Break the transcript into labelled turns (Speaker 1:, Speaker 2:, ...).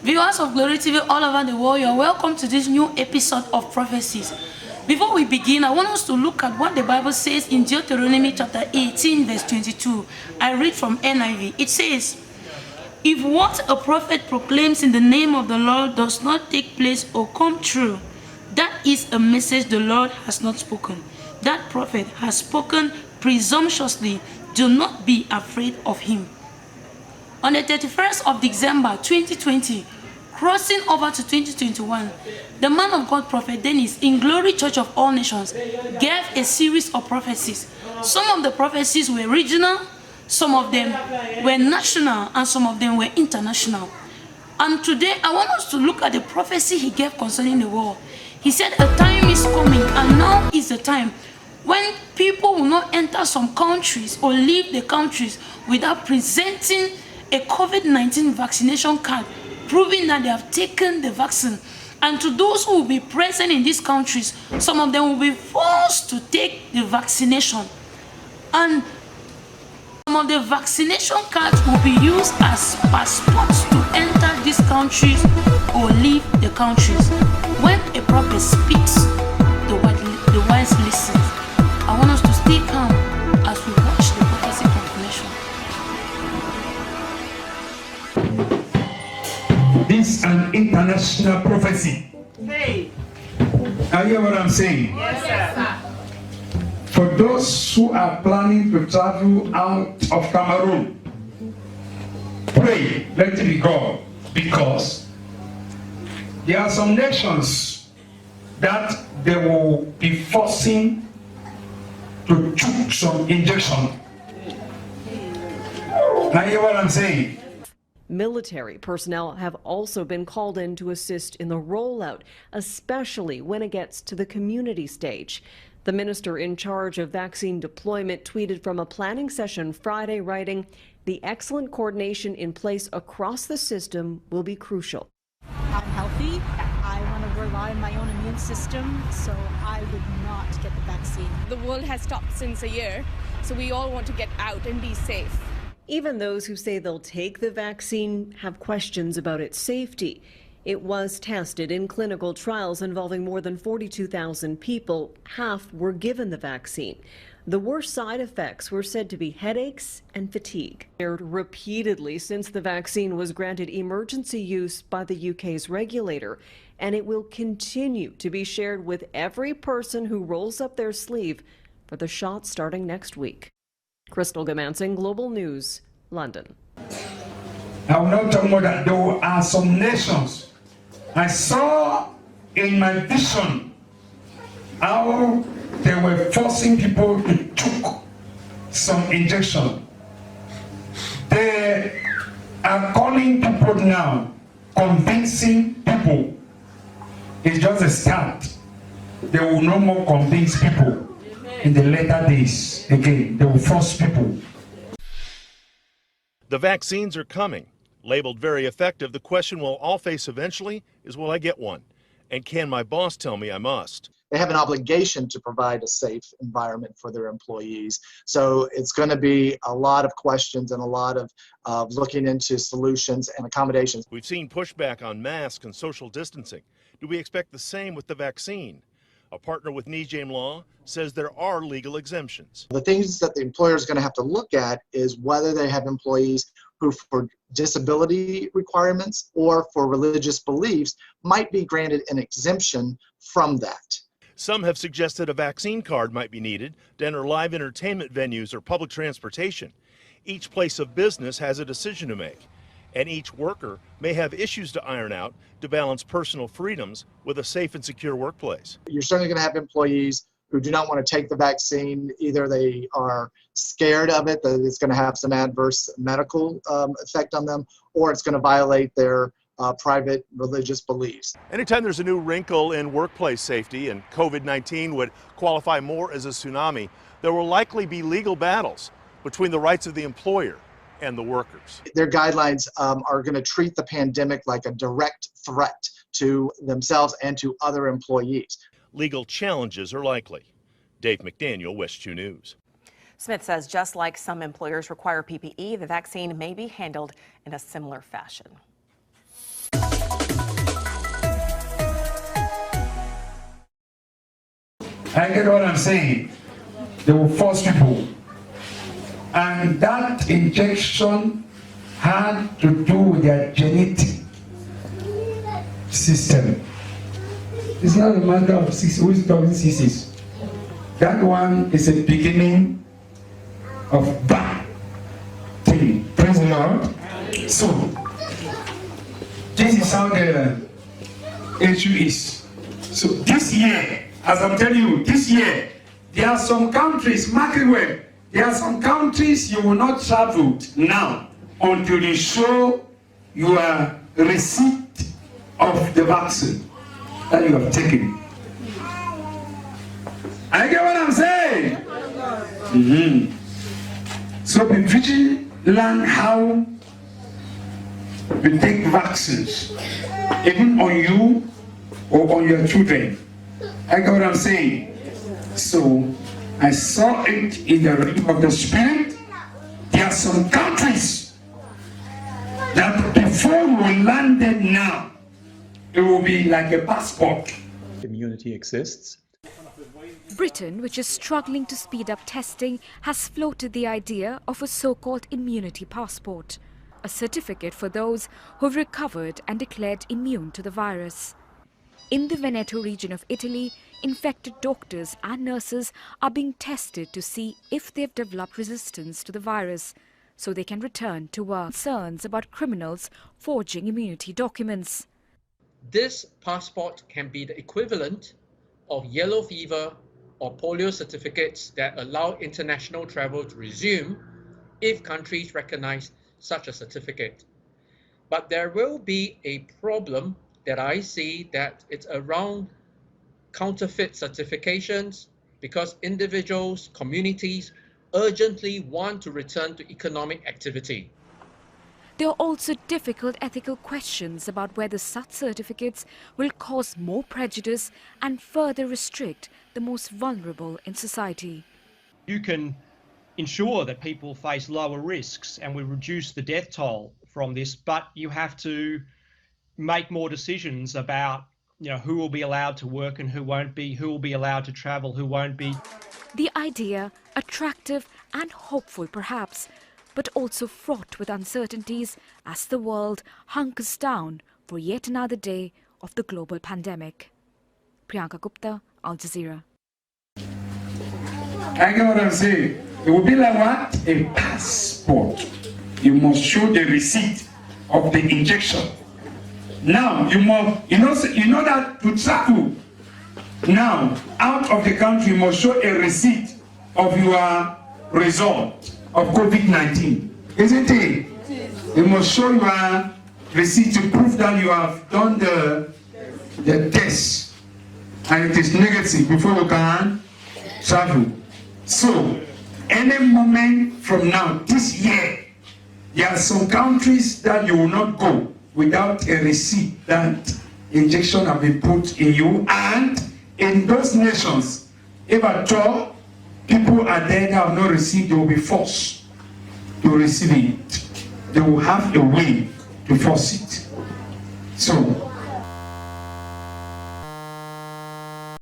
Speaker 1: Viewers of Glory TV all over the world, you're welcome to this new episode of Prophecies. Before we begin, I want us to look at what the Bible says in Deuteronomy chapter 18 verse 22. I read from NIV. It says, "If what a prophet proclaims in the name of the Lord does not take place or come true, that is a message the Lord has not spoken. That prophet has spoken presumptuously. Do not be afraid of him." On the 31st of December 2020, crossing over to 2021, the man of God, Prophet Dennis, in Glory Church of All Nations, gave a series of prophecies. Some of the prophecies were regional, some of them were national, and some of them were international. And today, I want us to look at the prophecy he gave concerning the world. He said, "A time is coming, and now is the time when people will not enter some countries or leave the countries without presenting a COVID-19 vaccination card, proving that they have taken the vaccine. And to those who will be present in these countries, some of them will be forced to take the vaccination. And some of the vaccination cards will be used as passports to enter these countries or leave the countries. When a prophet speaks, the wise listen. I want us to stay calm as we watch the prophecy confirmation.
Speaker 2: This is an international prophecy.
Speaker 3: Hey.
Speaker 2: Are you hear what I'm saying?
Speaker 3: Yes, sir.
Speaker 2: For those who are planning to travel out of Cameroon, pray, let it be God, because there are some nations that they will be forcing to choose some injection. Now you hear what I'm saying?
Speaker 4: Military personnel have also been called in to assist in the rollout, especially when it gets to the community stage. The minister in charge of vaccine deployment tweeted from a planning session Friday, writing, "The excellent coordination in place across the system will be crucial."
Speaker 5: I'm healthy. I want to rely on my own immune system, so I would not get the vaccine.
Speaker 6: The world has stopped since a year, so we all want to get out and be safe.
Speaker 4: Even those who say they'll take the vaccine have questions about its safety. It was tested in clinical trials involving more than 42,000 people. Half were given the vaccine. The worst side effects were said to be headaches and fatigue. Aired repeatedly since the vaccine was granted emergency use by the UK's regulator, and it will continue to be shared with every person who rolls up their sleeve for the shot starting next week. Crystal Gamansing, Global News, London.
Speaker 2: I will not talk more that there are some nations. I saw in my vision how they were forcing people to take some injection. They are calling people now, convincing people. It's just a start. They will no more convince people. In the later days, again, they will force people.
Speaker 7: The vaccines are coming. Labeled very effective, the question we'll all face eventually is, will I get one? And can my boss tell me I must?
Speaker 8: They have an obligation to provide a safe environment for their employees. So it's going to be a lot of questions and a lot of looking into solutions and accommodations.
Speaker 7: We've seen pushback on masks and social distancing. Do we expect the same with the vaccine? A partner with Nijam Law says there are legal exemptions.
Speaker 8: The things that the employer is going to have to look at is whether they have employees who, for disability requirements or for religious beliefs, might be granted an exemption from that.
Speaker 7: Some have suggested a vaccine card might be needed to enter live entertainment venues or public transportation. Each place of business has a decision to make, and each worker may have issues to iron out to balance personal freedoms with a safe and secure workplace.
Speaker 8: You're certainly going to have employees who do not want to take the vaccine. Either they are scared of it, that it's going to have some adverse medical effect on them, or it's going to violate their private religious beliefs.
Speaker 7: Anytime there's a new wrinkle in workplace safety, and COVID-19 would qualify more as a tsunami, there will likely be legal battles between the rights of the employer and the workers.
Speaker 8: Their guidelines are going to treat the pandemic like a direct threat to themselves and to other employees.
Speaker 7: Legal challenges are likely. Dave McDaniel, West 2 News.
Speaker 9: Smith says just like some employers require PPE, the vaccine may be handled in a similar fashion.
Speaker 2: I get what I'm saying. They will force people. And that injection had to do with their genetic system. It's not a matter of who is talking CCs. That one is a beginning of bad thing. Praise the Lord. So, this is how the issue is. So this year, as I'm telling you, this year, there are some countries, mark it well, there are some countries you will not travel now until you show your receipt of the vaccine that you have taken. I get what I'm saying? So be vigilant, learn how to take vaccines, even on you or on your children. I get what I'm saying? So I saw it in the realm of the spirit. There are some countries that before we landed now, it will be like a passport.
Speaker 3: Immunity exists.
Speaker 10: Britain, which is struggling to speed up testing, has floated the idea of a so-called immunity passport, a certificate for those who've recovered and declared immune to the virus. In the Veneto region of Italy, infected doctors and nurses are being tested to see if they've developed resistance to the virus, so they can return to work. Concerns about criminals forging immunity documents.
Speaker 11: This passport can be the equivalent of yellow fever or polio certificates that allow international travel to resume if countries recognize such a certificate. But there will be a problem that I see, that it's around counterfeit certifications, because individuals, communities urgently want to return to economic activity.
Speaker 10: There are also difficult ethical questions about whether such certificates will cause more prejudice and further restrict the most vulnerable in society.
Speaker 12: You can ensure that people face lower risks and we reduce the death toll from this, but you have to make more decisions about, who will be allowed to work and who won't be, who will be allowed to travel, who won't be.
Speaker 10: The idea, attractive and hopeful perhaps, but also fraught with uncertainties as the world hunkers down for yet another day of the global pandemic. Priyanka Gupta, Al Jazeera.
Speaker 2: I get what I'm saying. It will be like what? A passport. You must show the receipt of the injection. Now, you must, you know that to travel now out of the country, you must show a receipt of your result of COVID-19. Isn't it? You must show your receipt to prove that you have done the test and it is negative before you can travel. So, any moment from now, this year, there are some countries that you will not go without a receipt that injection have been put in you, and in those nations, if at all people are there that have not received, they will be forced to receive it. They will have a way to force it. So